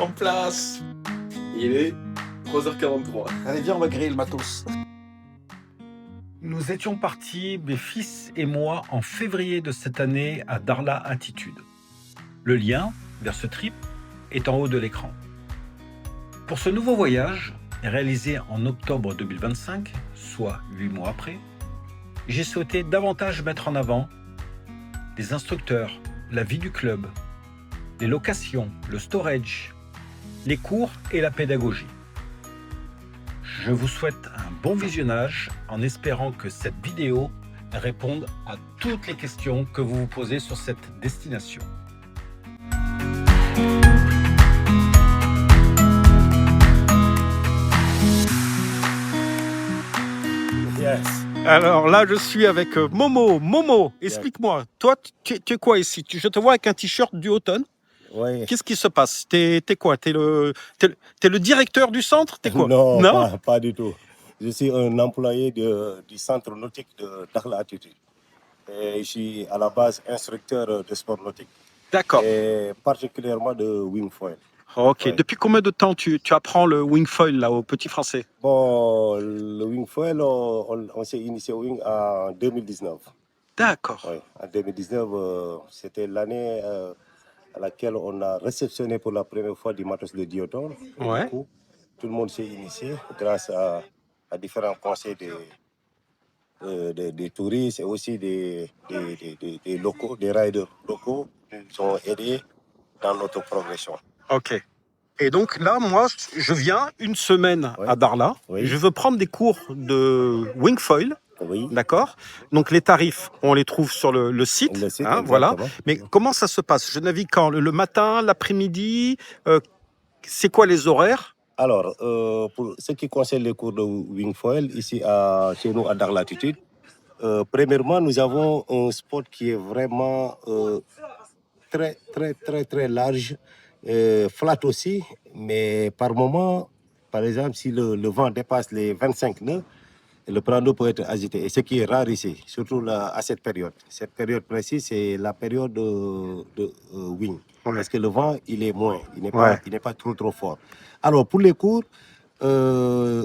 En place. Il est 3h43. Allez, viens, on va griller le matos. Nous étions partis, mes fils et moi, en février de cette année à Darla Attitude. Le lien vers ce trip est en haut de l'écran. Pour ce nouveau voyage, réalisé en octobre 2025, soit 8 mois après, j'ai souhaité davantage mettre en avant les instructeurs, la vie du club, les locations, le storage, les cours et la pédagogie. Je vous souhaite un bon visionnage en espérant que cette vidéo réponde à toutes les questions que vous vous posez sur cette destination. Yes. Alors là, je suis avec Momo. Momo, explique-moi. Toi, tu es quoi ici? Je te vois avec un t-shirt du Automne. Oui. Qu'est-ce qui se passe? T'es quoi? T'es le directeur du centre? T'es quoi? Non, pas du tout. Je suis un employé du centre nautique de Darla Attitude. Et je suis à la base instructeur de sport nautique. D'accord. Et particulièrement de wingfoil. Ok. Ouais. Depuis combien de temps tu apprends le wingfoil là au petit français? Bon, le wingfoil, on s'est initié au wing en 2019. D'accord. Oui, en 2019, c'était l'année à laquelle on a réceptionné pour la première fois du matos de Dioton. Et Ouais. du coup, tout le monde s'est initié grâce à différents conseils des touristes et aussi des locaux, des riders locaux qui nous ont aidés dans notre progression. Ok. Et donc là, moi, je viens une semaine Ouais. à Darla. Oui. Je veux prendre des cours de wingfoil. Oui. D'accord. Donc les tarifs, on les trouve sur le site. Le site, hein, voilà. exactement. Mais comment ça se passe? Je navigue quand? Le matin, l'après-midi? C'est quoi les horaires? Alors, pour ce qui concerne les cours de wingfoil, ici chez nous à Darla Attitude, premièrement, nous avons un spot qui est vraiment très large, flat aussi, mais par moment, par exemple, si le vent dépasse les 25 nœuds, le plan d'eau peut être agité, et ce qui est rare ici, surtout à cette période. Cette période précise, c'est la période de wing, Ouais. parce que le vent, il est moins, il n'est Ouais. pas trop fort. Alors, pour les cours,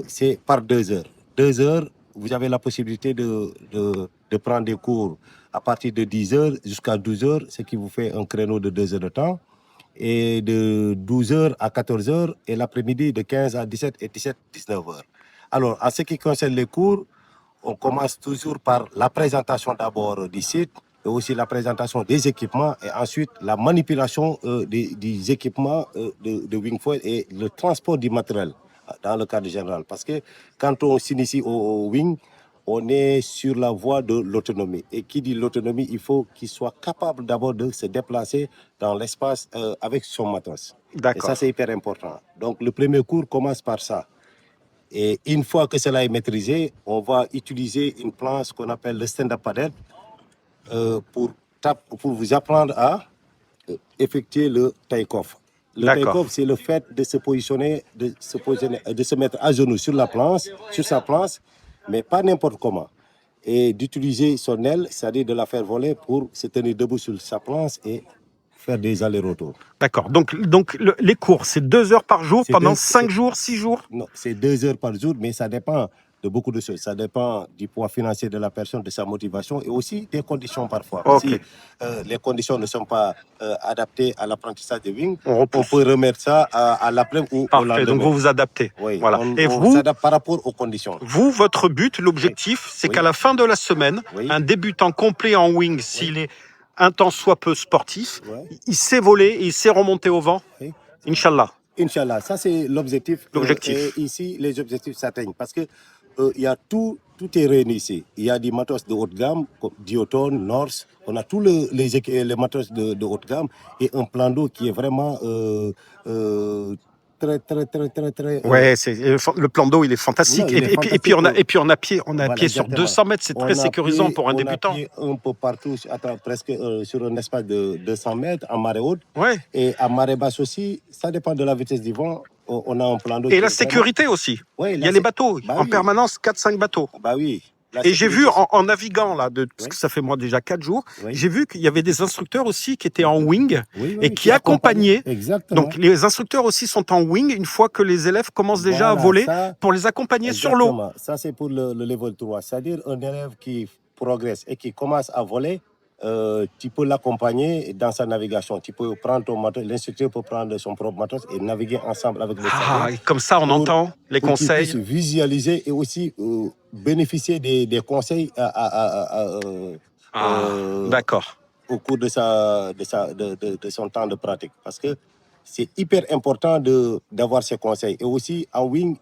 c'est par 2 heures. 2 heures, vous avez la possibilité de prendre des cours à partir de 10 heures jusqu'à 12 heures, ce qui vous fait un créneau de 2 heures de temps, et de 12 heures à 14 heures, et l'après-midi de 15 à 17 et 19 heures. Alors, en ce qui concerne les cours, on commence toujours par la présentation d'abord du site, et aussi la présentation des équipements, et ensuite la manipulation des équipements de wingfoil et le transport du matériel dans le cadre général. Parce que quand on s'initie au wing, on est sur la voie de l'autonomie. Et qui dit l'autonomie, il faut qu'il soit capable d'abord de se déplacer dans l'espace avec son matos. Et D'accord. ça, c'est hyper important. Donc, le premier cours commence par ça. Et une fois que cela est maîtrisé, on va utiliser une planche qu'on appelle le stand-up paddle pour vous apprendre à effectuer le take-off. Le D'accord. take-off, c'est le fait de se positionner, de se mettre à genoux sur sa planche, mais pas n'importe comment. Et d'utiliser son aile, c'est-à-dire de la faire voler pour se tenir debout sur sa planche et faire des allers-retours. D'accord. Donc les cours, c'est 2 heures par jour C'est pendant deux- 5 jours, 6 jours? Non, c'est 2 heures par jour, mais ça dépend de beaucoup de choses. Ça dépend du poids financier de la personne, de sa motivation et aussi des conditions parfois. Ok. Si les conditions ne sont pas adaptées à l'apprentissage de wing, On on repousse. peut remettre ça à l'après-midi ou au Parfait. lendemain. Donc vous vous adaptez. Oui, Voilà. on, Et on vous, s'adapte par rapport aux conditions. votre but, l'objectif, c'est Oui. qu'à la fin de la semaine, Oui. un débutant complet en wing, s'il est un tant soit peu sportif, Ouais. il sait voler et il sait remonter au vent. Oui. Inch'Allah. Inch'Allah, ça c'est l'objectif. L'objectif. Et ici, les objectifs s'atteignent parce que il y a tout est réuni ici. Il y a des matos de haute gamme, comme Dioton, Norse. On a tous les matos de haute gamme et un plan d'eau qui est vraiment très. Ouais, le plan d'eau, il est fantastique. Non, il est Et puis on a fantastique. pied, on a pied Voilà, sur exactement. 200 mètres, c'est très sécurisant pour un débutant. On a pied un peu partout, presque sur un espace de 200 mètres en marée haute. Ouais. Et à marée basse aussi, ça dépend de la vitesse du vent. On a un plan d'eau. Et la sécurité aussi. Ouais, Il y a les bateaux, Bah en oui. permanence, 4-5 bateaux. Bah oui, la Et j'ai vu sécurité. en naviguant là, parce Oui. que ça fait moi déjà 4 jours, Oui. j'ai vu qu'il y avait des instructeurs aussi qui étaient en wing Oui, et qui accompagnaient. Exactement. Donc les instructeurs aussi sont en wing une fois que les élèves commencent déjà à Voilà, voler ça, pour les accompagner sur l'eau. exactement. Ça, c'est pour le level 3. C'est-à-dire un élève qui progresse et qui commence à voler, tu peux l'accompagner dans sa navigation. Tu peux prendre ton matos, l'instructeur peut prendre son propre matos et naviguer ensemble avec le Ah, stagiaire et comme ça on pour- entend les pour qu'il puisse conseils. visualiser et aussi bénéficier des conseils D'accord. au cours de son temps de pratique. Parce que c'est hyper important d'avoir ces conseils. Et aussi, en wing,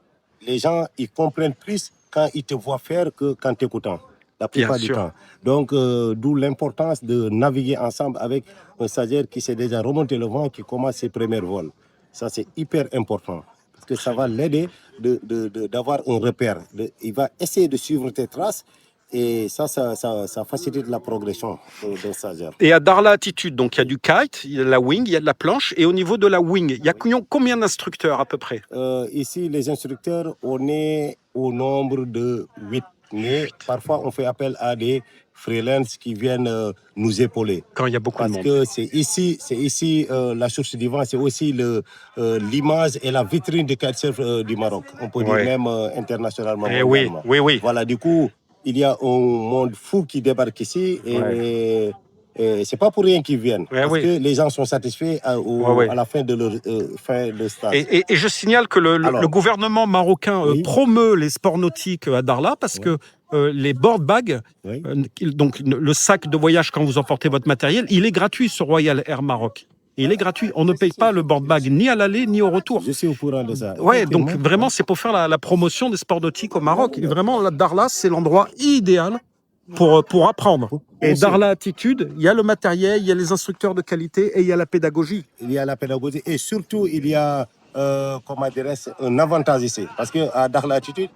les gens, ils comprennent plus quand ils te voient faire que quand t'écoutant. La plupart du sûr. temps. Donc, d'où l'importance de naviguer ensemble avec un stagiaire qui s'est déjà remonté le vent, qui commence ses premiers vols. Ça, c'est hyper important. Parce que ça va l'aider d'avoir un repère. Il va essayer de suivre tes traces et ça facilite la progression d'un stagiaire. Et à Darla Attitude, donc il y a du kite, il y a de la wing, il y a de la planche. Et au niveau de la wing, il y a combien d'instructeurs à peu près? Ici, les instructeurs, on est au nombre de 8. Mais parfois, on fait appel à des freelances qui viennent nous épauler. Quand il y a beaucoup de Parce monde. que c'est ici la source du vent, c'est aussi l'image et la vitrine du kitesurf du Maroc. On peut dire même internationalement. Eh oui, mondialement. oui. Voilà, du coup, il y a un monde fou qui débarque ici et c'est pas pour rien qu'ils viennent. Parce que les gens sont satisfaits à la fin de leur fin de stage. Et je signale que le gouvernement marocain promeut les sports nautiques à Darla parce que les board bags, donc le sac de voyage quand vous emportez votre matériel, il est gratuit sur Royal Air Maroc. Il est gratuit. On ne paye pas le board bag ni à l'aller ni au retour. Je suis au courant de ça. Ouais, donc vraiment, c'est pour faire la promotion des sports nautiques au Maroc. Et vraiment, la Darla, c'est l'endroit idéal pour apprendre. Et Darla Attitude, il y a le matériel, il y a les instructeurs de qualité et il y a la pédagogie. Il y a la pédagogie et surtout, il y a un avantage ici. Parce qu'à Darla Attitude,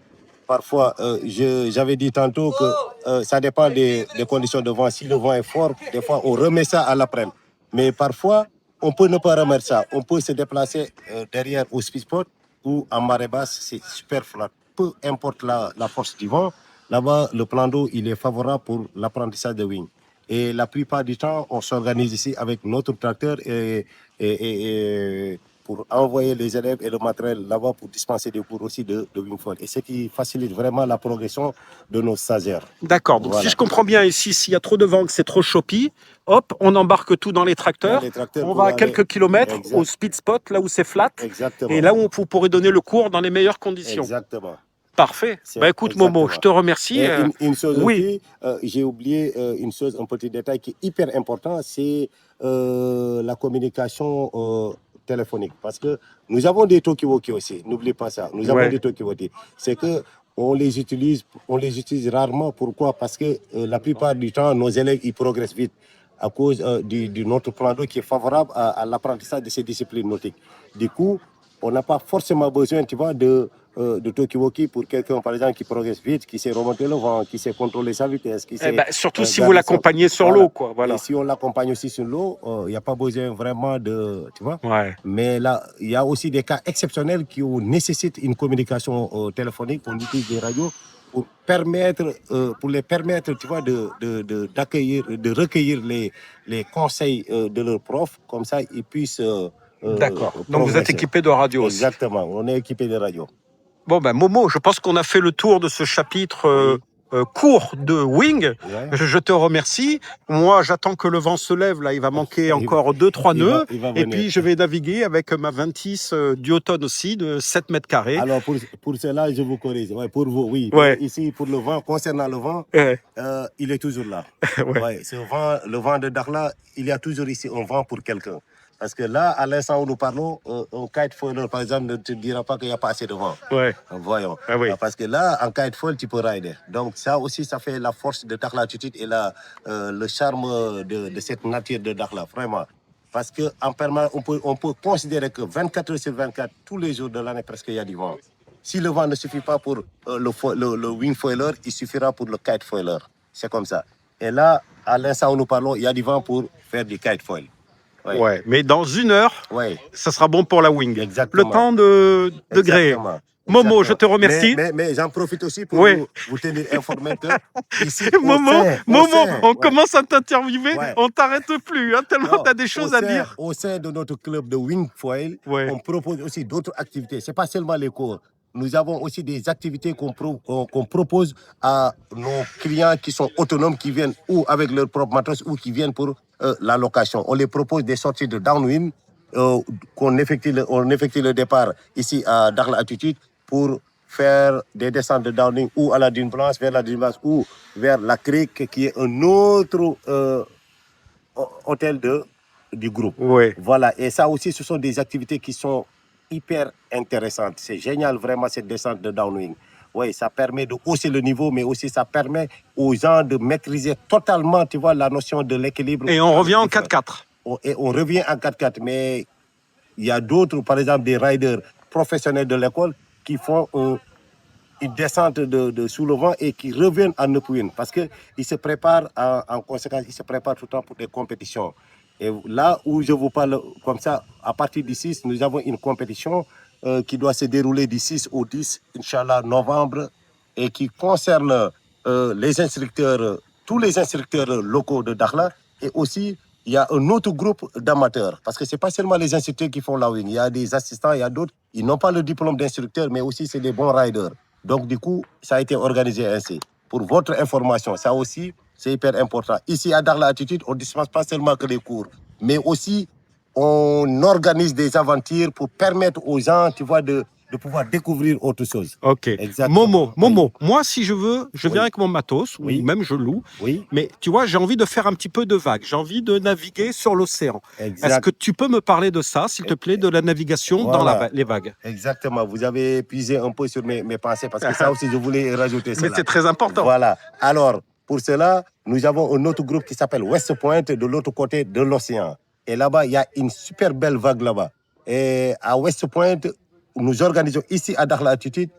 parfois, j'avais dit tantôt que ça dépend des conditions de vent. Si le vent est fort, des fois, on remet ça à l'après-midi. Mais parfois, on peut ne pas remettre ça. On peut se déplacer derrière au speed spot ou en marée basse, c'est super flat. Peu importe la force du vent, là-bas, le plan d'eau, il est favorable pour l'apprentissage de wing. Et la plupart du temps, on s'organise ici avec notre tracteur et pour envoyer les élèves et le matériel là-bas pour dispenser des cours aussi de wingfoil. Et ce qui facilite vraiment la progression de nos stagiaires. D'accord. Donc, si je comprends bien ici, s'il y a trop de vent, que c'est trop choppy, hop, on embarque tout dans les tracteurs. On va à quelques kilomètres au speed spot, là où c'est flat. Exactement. Et là où vous pourrez donner le cours dans les meilleures conditions. Exactement. Parfait. Écoute, Momo, je te remercie. Une chose aussi, j'ai oublié une chose, un petit détail qui est hyper important, c'est la communication téléphonique. Parce que nous avons des talkie-walkie aussi, n'oubliez pas ça. Nous avons des talkie-walkie. C'est que on les utilise rarement. Pourquoi? Parce que la plupart du temps, nos élèves, ils progressent vite à cause de notre plan d'eau qui est favorable à l'apprentissage de ces disciplines nautiques. Du coup, on n'a pas forcément besoin, tu vois, de talkie-walkie pour quelqu'un, par exemple, qui progresse vite, qui sait remonter le vent, qui sait contrôler sa vitesse. Qui sait, surtout si vous l'accompagnez sur l'eau, quoi. Voilà. Et si on l'accompagne aussi sur l'eau, il n'y a pas besoin vraiment de, tu vois. Ouais. Mais là, il y a aussi des cas exceptionnels qui nécessitent une communication téléphonique. On utilise des radios pour les permettre, tu vois, de recueillir les conseils de leurs profs. Comme ça, ils puissent d'accord. Donc vous êtes équipé de radio aussi. Exactement, on est équipé de radio. Bon ben Momo, je pense qu'on a fait le tour de ce chapitre court de wing. Ouais. Je te remercie. Moi, j'attends que le vent se lève. Là, il va manquer encore 2-3 nœuds. Et puis, je vais naviguer avec ma 26 duotone aussi de 7 mètres carrés. Alors, pour cela, je vous corrige. Ouais, pour vous, oui. Ouais. Ici, pour le vent, concernant le vent, il est toujours là. Ouais, le vent de Darla, il y a toujours ici un vent pour quelqu'un. Parce que là, à l'instant où nous parlons, un kitefoiler, par exemple, ne te dira pas qu'il n'y a pas assez de vent. Ouais. Voyons. Ah oui. Parce que là, en kitefoil, tu peux rider. Donc ça aussi, ça fait la force de Darla Attitude et le charme de cette nature de Darla, vraiment. Parce qu'en permanence, on peut considérer que 24 heures sur 24, tous les jours de l'année, presque, il y a du vent. Si le vent ne suffit pas pour le wingfoiler, il suffira pour le kitefoiler. C'est comme ça. Et là, à l'instant où nous parlons, il y a du vent pour faire du kitefoil. Ouais, mais dans 1 heure, ça sera bon pour la wing. Exactement. Le temps de gréer. Momo, je te remercie. Mais j'en profite aussi pour Oui. vous tenir informé que ici, Momo, on commence à t'interviewer, on t'arrête plus, hein, tellement tu as des choses à dire. Au sein de notre club de Wingfoil, on propose aussi d'autres activités. Ce n'est pas seulement les cours. Nous avons aussi des activités qu'on propose à nos clients qui sont autonomes, qui viennent ou avec leur propre matos ou qui viennent pour la location. On les propose des sorties de downwind, on effectue le départ ici à Dakhla Attitude pour faire des descentes de downwind ou à la dune blanche, vers la dune blanche ou vers la crique qui est un autre hôtel du groupe. Oui. Voilà, et ça aussi, ce sont des activités qui sont hyper intéressantes. C'est génial vraiment cette descente de downwind. Oui, ça permet de hausser le niveau, mais aussi ça permet aux gens de maîtriser totalement, tu vois, la notion de l'équilibre. Et on revient en 4x4. Et on revient en 4x4, mais il y a d'autres, par exemple des riders professionnels de l'école qui font une descente de sous le vent et qui reviennent en upwind parce qu'ils se préparent en conséquence, ils se préparent tout le temps pour des compétitions. Et là où je vous parle comme ça, à partir du 6, nous avons une compétition qui doit se dérouler du 6 au 10, Inch'Allah, novembre, et qui concerne les instructeurs, tous les instructeurs locaux de Dakhla, et aussi il y a un autre groupe d'amateurs, parce que ce n'est pas seulement les instructeurs qui font la wing, il y a des assistants, il y a d'autres, ils n'ont pas le diplôme d'instructeur, mais aussi c'est des bons riders. Donc du coup, ça a été organisé ainsi. Pour votre information, ça aussi, c'est hyper important. Ici, à Dakhla Attitude, on ne dispense pas seulement que les cours, mais aussi on organise des aventures pour permettre aux gens, tu vois, de pouvoir découvrir autre chose. Ok. Exactement. Momo, moi, si je veux, je viens avec mon matos, ou même je loue. Oui. Mais tu vois, j'ai envie de faire un petit peu de vagues. J'ai envie de naviguer sur l'océan. Est-ce que tu peux me parler de ça, s'il te plaît, de la navigation dans les vagues? Exactement. Vous avez puisé un peu sur mes pensées, parce que ça aussi, je voulais rajouter ça. Mais c'est très important. Voilà. Alors, pour cela, nous avons un autre groupe qui s'appelle West Point, de l'autre côté de l'océan. Et là-bas, il y a une super belle vague là-bas. Et à West Point, nous organisons ici à Dakhla Attitude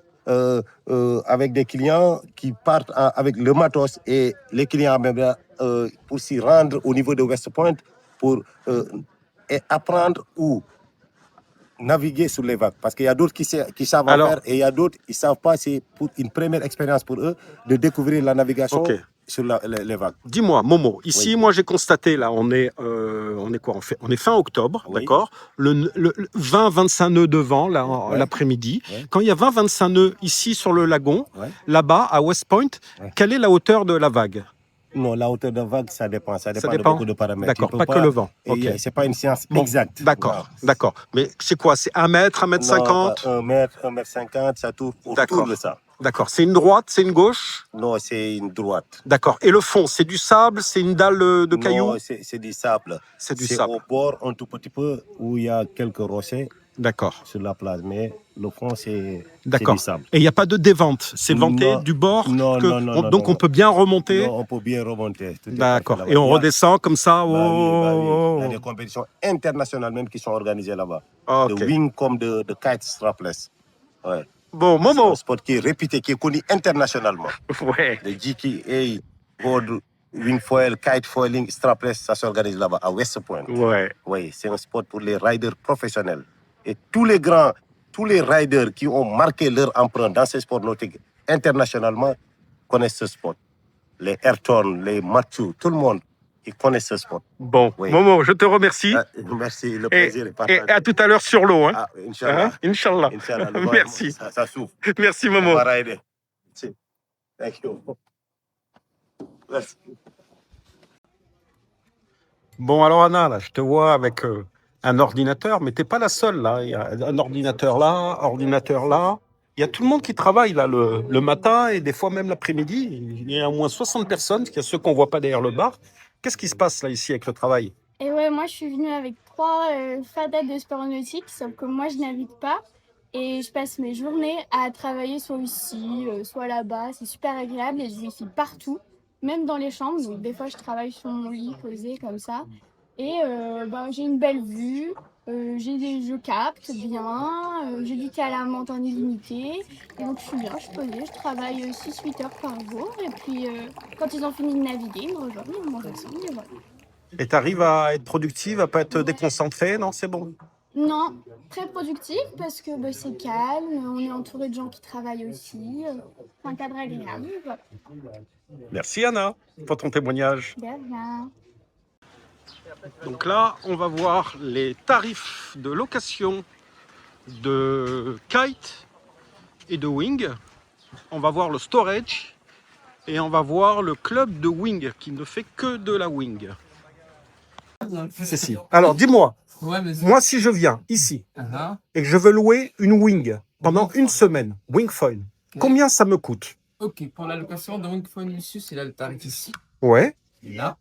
avec des clients qui partent avec le matos et les clients même pour s'y rendre au niveau de West Point pour apprendre ou naviguer sur les vagues. Parce qu'il y a d'autres qui savent faire et il y a d'autres qui ne savent pas. C'est pour une première expérience pour eux de découvrir la navigation sur les vagues. Dis-moi, Momo, ici, moi j'ai constaté, là, on est quoi? On est fin octobre, d'accord? Le 20-25 nœuds de vent, là, l'après-midi. Quand il y a 20-25 nœuds ici sur le lagon, là-bas, à West Point, quelle est la hauteur de la vague? Non, la hauteur de vague, ça dépend de beaucoup de paramètres. D'accord, pas que le vent. Okay. C'est pas une science exacte. D'accord, d'accord. Mais c'est quoi? C'est 1 mètre, 1 mètre 50? 1 mètre, 1 mètre 50, ça tourne autour de ça. D'accord. C'est une droite, c'est une gauche? Non, c'est une droite. D'accord. Et le fond, c'est du sable, c'est une dalle de cailloux? Non, c'est du sable. C'est du sable. C'est au bord un tout petit peu où il y a quelques rochers. D'accord. Sur la plage, mais le fond, c'est du sable. Et il n'y a pas de dévente? C'est venté du bord? Non, donc on peut bien remonter? Non, on peut bien remonter. D'accord. Et on redescend comme ça? Il y a des compétitions internationales même qui sont organisées là-bas. De wing comme de kite strapless. Ouais. Bon, Momo. C'est un sport qui est réputé, qui est connu internationalement. Ouais. Le GKA, board, wing foil, kite foiling, strapless, ça s'organise là-bas, à West Point. Ouais. Oui, c'est un sport pour les riders professionnels. Et tous les riders qui ont marqué leur empreinte dans ce sport nautique internationalement connaissent ce sport. Les Ayrton, les Mathieu, tout le monde, ils connaissent ce sport. Bon, Momo, je te remercie. Merci, le plaisir est partagé. Et à tout à l'heure sur l'eau. Hein. Inch'Allah. Inch'Allah. Merci. Ça souffle. Merci, Momo. On va rider. Thank you. Merci. Bon, alors Anna, là, je te vois avec un ordinateur, mais tu n'es pas la seule. Là. Il y a un ordinateur là. Il y a tout le monde qui travaille là, le matin et des fois même l'après-midi. Il y a au moins 60 personnes, il y a ceux qu'on ne voit pas derrière le bar. Qu'est-ce qui se passe là ici avec le travail? Et ouais, moi je suis venue avec 3 fadas de sport nautique, sauf que moi je navigue pas. Et je passe mes journées à travailler soit ici, soit là-bas. C'est super agréable et je vis partout, même dans les chambres. Donc des fois je travaille sur mon lit posé comme ça. Et j'ai une belle vue, je capte bien, j'ai du thé à la menthe en illimité. Et donc je suis bien, je suis posée, je travaille 6-8 heures par jour. Et puis quand ils ont fini de naviguer, ils me rejoignent, on mange ensemble et voilà. Et tu arrives à être productive, à pas être déconcentrée? Non, c'est bon. Non, très productif parce que bah, c'est calme, on est entouré de gens qui travaillent aussi. C'est un cadre agréable. Voilà. Merci Anna pour ton témoignage. De rien. Donc là, on va voir les tarifs de location de Kite et de Wing. On va voir le storage et on va voir le club de Wing qui ne fait que de la Wing. Cécile. Alors dis-moi, moi si je viens ici et que je veux louer une Wing pendant une semaine, Wingfoil, combien ça me coûte? Ok, pour la location de Wingfoil, monsieur, c'est là le tarif ici. Ouais. Là.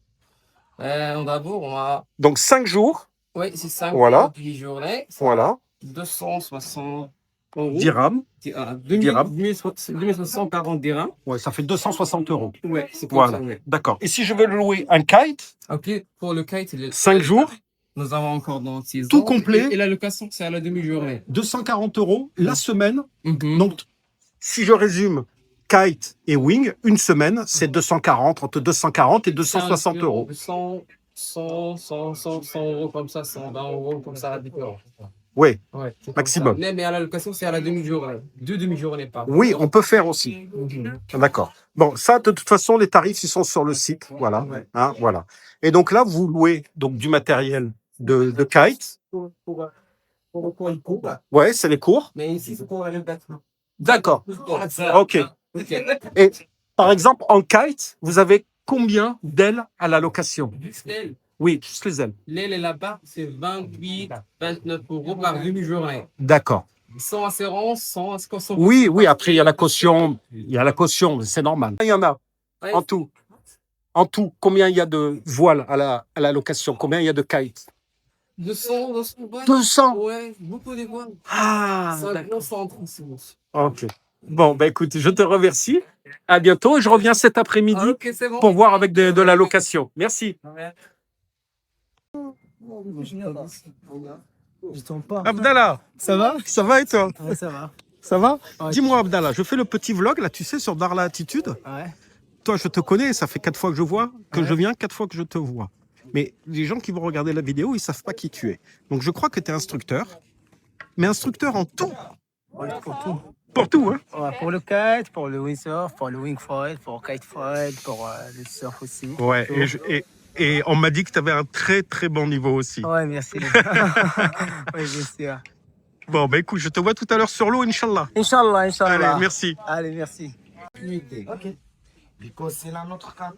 D'abord, on va. Donc 5 jours. Oui, c'est 5 Voilà. jours, 10 journées. Voilà. 260 euros. Dirhams. 2340 dirhams. Ouais, ça fait 260 euros. Ouais, c'est comme Voilà. ça, ouais. D'accord. Et si je veux louer un kite, Ok, pour le kite, 5 jours, nous avons encore dans 6 tout complet. Et la location, c'est à la demi-journée. 240 euros la semaine. Mhm. Donc, si je résume, kite et wing, une semaine, c'est 240, entre 240 et 260 euros. 100 euros comme ça, 120 euros comme ça, la différence. Oui, Ouais, c'est comme maximum. ça. Mais à la location, c'est à la demi-journée. 2 demi-journées par. Oui, on peut faire aussi. Mhm. D'accord. Bon, ça, de toute façon, les tarifs, ils sont sur le site. Voilà. Ouais. Hein, voilà. Et donc là, vous louez donc, du matériel de kite. Pour le cours. Ouais, c'est les cours. Mais ici, c'est pour le bâtiment. D'accord. Ok. Ok. Et par exemple, en kite, vous avez combien d'ailes à la location? L'aile, Oui, juste les ailes. l'aile est là-bas, c'est 28, 29 euros par demi-journée. D'accord. Sans assurance, sans. Oui, oui, après, il y a la caution. Il y a la caution, c'est normal. Il y en a, Ouais. en tout. En tout, combien il y a de voiles à la location? Combien il y a de kites? 200. 200. Ouais, beaucoup de voix. Ah, C'est un d'accord. gros centre ici. Ok. Bon, ben écoute, je te remercie. À bientôt et je reviens cet après-midi Ah, ok, c'est bon. pour voir avec de la location. Merci. Je tombe pas. Abdallah, Ça va? ça va et toi? Ouais, ça va. Ça va? Ouais. Dis-moi, Abdallah, je fais le petit vlog, là, tu sais, sur Darla Attitude. Ouais. Toi, je te connais, ça fait 4 fois que je vois, que Ouais. je viens, 4 fois que je te vois. Mais les gens qui vont regarder la vidéo, ils savent pas qui tu es. Donc, je crois que tu es instructeur, mais instructeur en tout. Ouais, pour tout. Pour tout, hein? Ouais, pour le kite, pour le windsurf, pour le wingfoil, pour le kitefoil, pour le surf aussi. Ouais, Tout. et on m'a dit que tu avais un très, très bon niveau aussi. Ouais, merci. Oui, bien sûr. Bon, ben écoute, je te vois tout à l'heure sur l'eau, Inch'Allah. Inch'Allah, Inch'Allah. Allez, merci. Allez, merci. Ok. Because c'est là notre cas.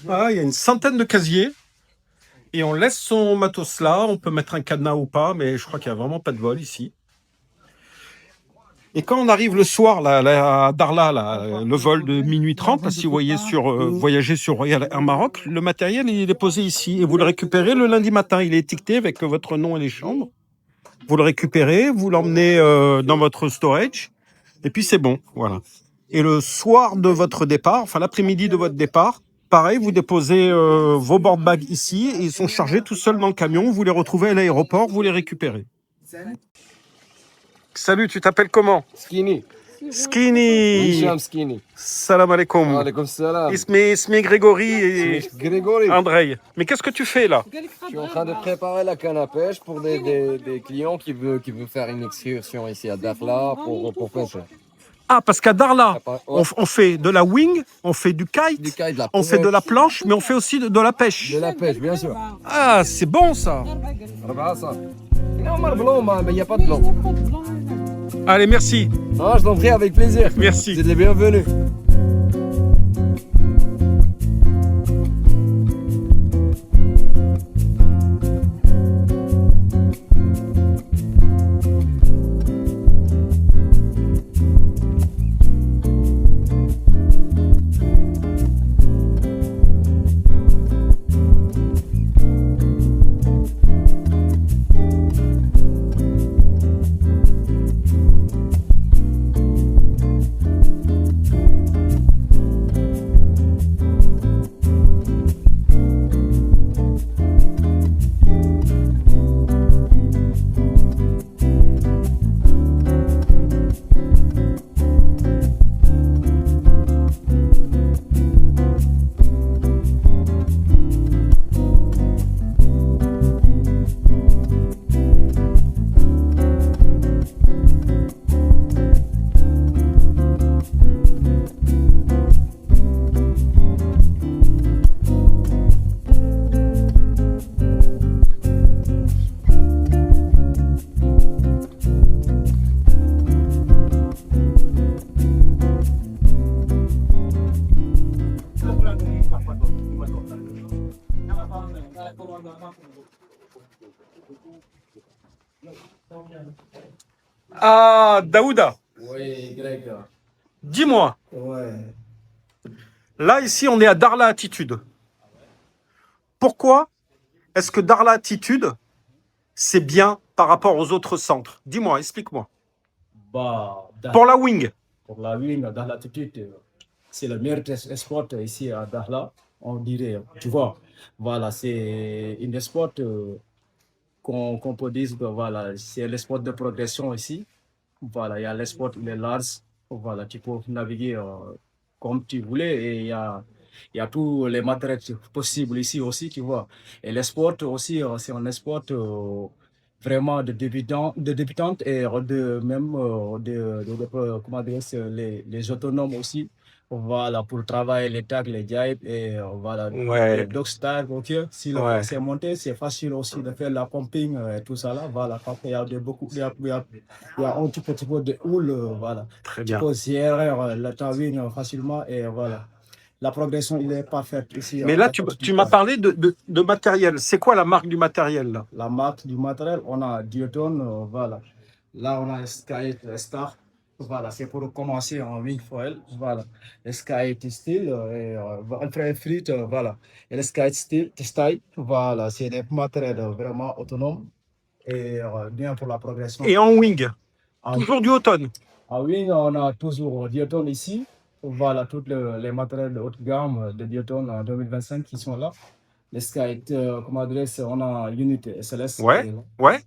Ah, il y a une centaine de casiers. Et on laisse son matos là. On peut mettre un cadenas ou pas, mais je crois qu'il n'y a vraiment pas de vol ici. Et quand on arrive le soir là, à Darla, là, le vol de minuit 30, là, si vous voyez voyagez sur Royal Air Maroc, le matériel il est posé ici. Et vous le récupérez le lundi matin. Il est étiqueté avec votre nom et les chambres. Vous le récupérez, vous l'emmenez dans votre storage. Et puis c'est bon, voilà. Et le soir de votre départ, enfin l'après-midi de votre départ, pareil, vous déposez vos board bags ici et ils sont chargés tout seuls dans le camion. Vous les retrouvez à l'aéroport, vous les récupérez. Salut, tu t'appelles comment? Skinny. Skinny. Hicham Skinny. Salam alaikum. Alaykoum salam. Ismi Grégory et Grégory. Andrei. Mais qu'est-ce que tu fais là? Je suis en train de préparer la canne à pêche pour des clients qui veulent faire une excursion ici à Dakhla pour pêcher. Ah, parce qu'à Darla, Ouais. on fait de la wing, on fait du kite, Du kite, de la on fait de la pêche. planche, mais on fait aussi de la pêche. De la pêche, bien sûr. Ah, c'est bon ça. Regarde ça. Non, mais le blanc, mais il n'y a pas de blanc. Allez, merci. Ah, je t'en prie, avec plaisir. Merci. Vous êtes les bienvenus. Ah, Daouda, Oui, Greg. dis-moi, Ouais. là ici on est à Darla Attitude. Pourquoi est-ce que Darla Attitude, c'est bien par rapport aux autres centres? Dis-moi, explique-moi. Bah, Pour la wing. pour la wing, dans l'attitude, c'est le meilleur sport ici à Dakhla, on dirait. Tu vois, voilà, c'est une sport qu'on peut dire que voilà, c'est le sport de progression ici. Voilà, il y a le sport, il est large. Voilà, tu peux naviguer comme tu voulais et il y a tous les matériels possibles ici aussi, tu vois. Et le sport aussi, c'est un sport vraiment de débutantes et de même comment dire, les autonomes aussi. Voilà, pour travailler les tags, les jibes et voilà, Ouais. les dog style, ok. Si le Ouais. c'est monté, c'est facile aussi de faire la pumping et tout ça là. Voilà, quand il y a il y a un petit peu de houle, voilà. Très Tu bien. peux gérer le timing facilement et voilà. La progression, il est parfaite ici. Mais là, tu m'as parlé de matériel. C'est quoi la marque du matériel là? La marque du matériel, on a Duotone, voilà. Là, on a Sky Star. Voilà, c'est pour commencer en wing foil. Voilà. Le Sky Steel et Alfred Frit, voilà. Et le Sky Steel, voilà. C'est des matériels vraiment autonomes et bien pour la progression. Et en wing, En- toujours du automne. En wing, on a toujours Duotone ici. Voilà, tous les matériels de haute gamme de Duotone en 2025 qui sont là. Les Sky, comme adresse, on a Unit SLS. Ouais. Ouais.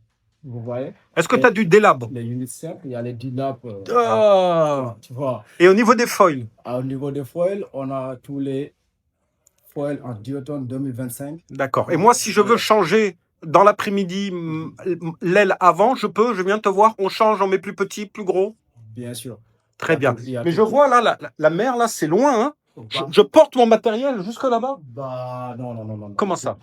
Vous voyez? Est-ce que tu as du délab? Les units simples, il y a les D-Lab. Ah. Tu vois. Et au niveau des foils? Au niveau des foils, on a tous les foils en Duotone 2025. D'accord. Et moi, si je veux changer dans l'après-midi l'aile avant, je peux, je viens te voir, on change, on met plus petit, plus gros? Bien sûr. Très bien. Il y a Mais tout. je vois là, la mer, là, c'est loin. Hein. Bah, Je porte mon matériel jusque là-bas. bah, non. Comment ça?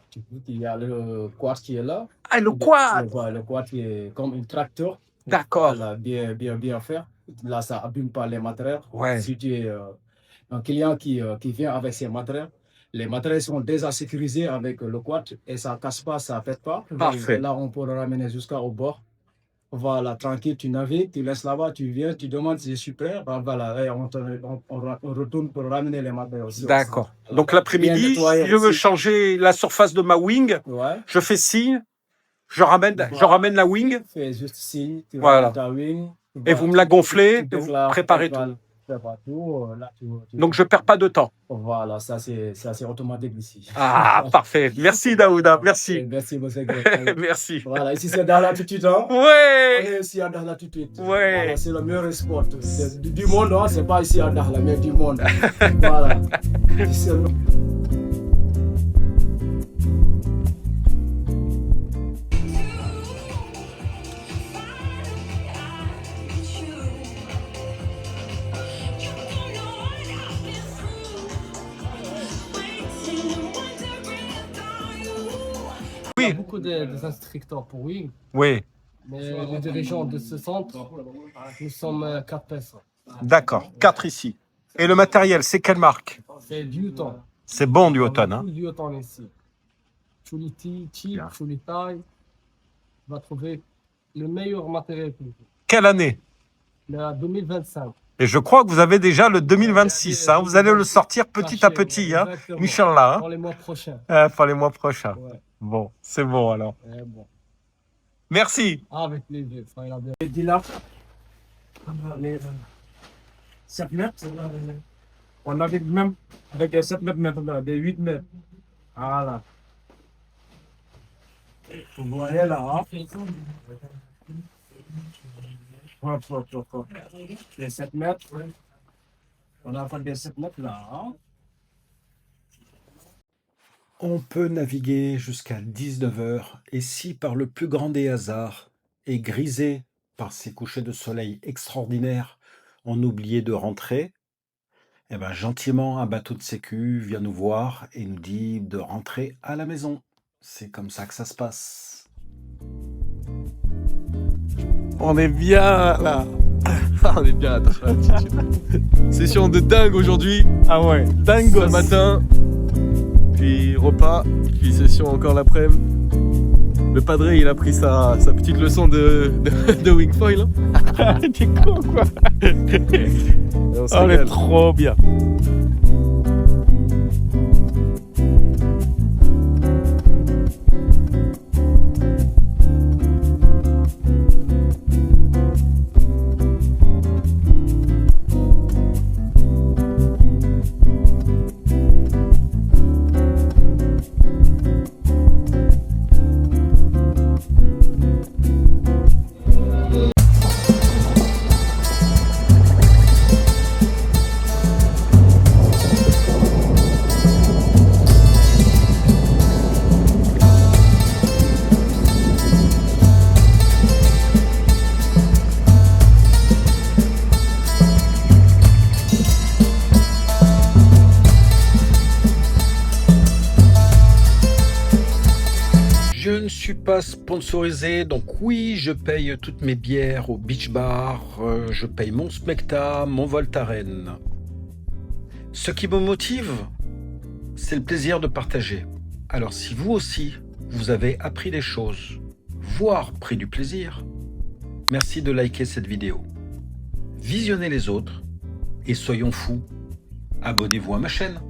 Il y a le quad qui est là. Ah, le quad. Voilà, le quad qui est comme un tracteur. D'accord. Voilà, bien fait. Là, ça abîme pas les matériels. Ouais. Si tu es un client qui vient avec ses matériels, les matériels sont déjà sécurisés avec le quad et ça ne casse pas, ça ne pète pas. Parfait. Là, on peut le ramener jusqu'au bord. Voilà, tranquille, tu navigues, tu laisses là-bas, tu viens, tu demandes si je suis prêt. Ben voilà, et on retourne pour ramener les matériels aussi. D'accord. Donc l'après-midi, Bien nettoyé si je veux aussi. changer la surface de ma wing, Ouais. je fais signe, je ramène la wing Fais juste signe, tu Voilà. ramènes ta wing. et vous me la gonflez, Tu et vous déclares, préparez tout. prépare tout. Là, Donc je perds pas de temps. Voilà, ça c'est automatique ici. Ah, parfait. Merci Daouda, merci. Merci, monsieur Greg. Merci. Voilà, ici c'est dans l'attitude. Hein. On Ouais. est ici à Dakhla tout de suite. Ouais. Voilà, c'est le meilleur sport du monde. Hein. C'est pas ici à Dakhla, mais du monde. Voilà. Ici, Il y a beaucoup des instructeurs pour wing, Oui, mais les dirigeants de ce centre, nous sommes 4 personnes. d'accord. 4 ici. Et le matériel, c'est quelle marque? C'est Duotone. C'est bon du automne. Hein. Tout Duotone ici. Chuliti, cheap, Bien. Chulitai. On va trouver le meilleur matériel pour vous. Quelle année? Le 2025. Et je crois que vous avez déjà le 2026. Hein. Vous allez le sortir petit à petit. Hein. Exactement. Inch'Allah. Dans les mois prochains. Pour les mois prochains. Ouais. Bon, c'est bon alors. Bon. Merci. Avec plaisir. Ça ira bien. Les D-Lab, les 7 mètres, on navigue même avec des 7 mètres maintenant, des 8 mètres. Voilà. Vous voyez là, hein? Hop. Les 7 mètres. On a fait des 7 mètres là, hein? On peut naviguer jusqu'à 19h et si par le plus grand des hasards et grisé par ces couchers de soleil extraordinaires, on oubliait de rentrer, eh ben gentiment un bateau de sécu vient nous voir et nous dit de rentrer à la maison. C'est comme ça que ça se passe. On est bien là. On est bien à Dakhla Attitude. Session de dingue aujourd'hui. Ah ouais, Ce matin. puis repas, puis session encore l'après-midi. Le padré, il a pris sa petite leçon de wing foil. Hein. T'es con quoi. On est trop bien. Je ne suis pas sponsorisé, donc oui, je paye toutes mes bières au Beach Bar, je paye mon Smecta, mon Voltaren. Ce qui me motive, c'est le plaisir de partager. Alors si vous aussi, vous avez appris des choses, voire pris du plaisir, merci de liker cette vidéo. Visionnez les autres et soyons fous, abonnez-vous à ma chaîne.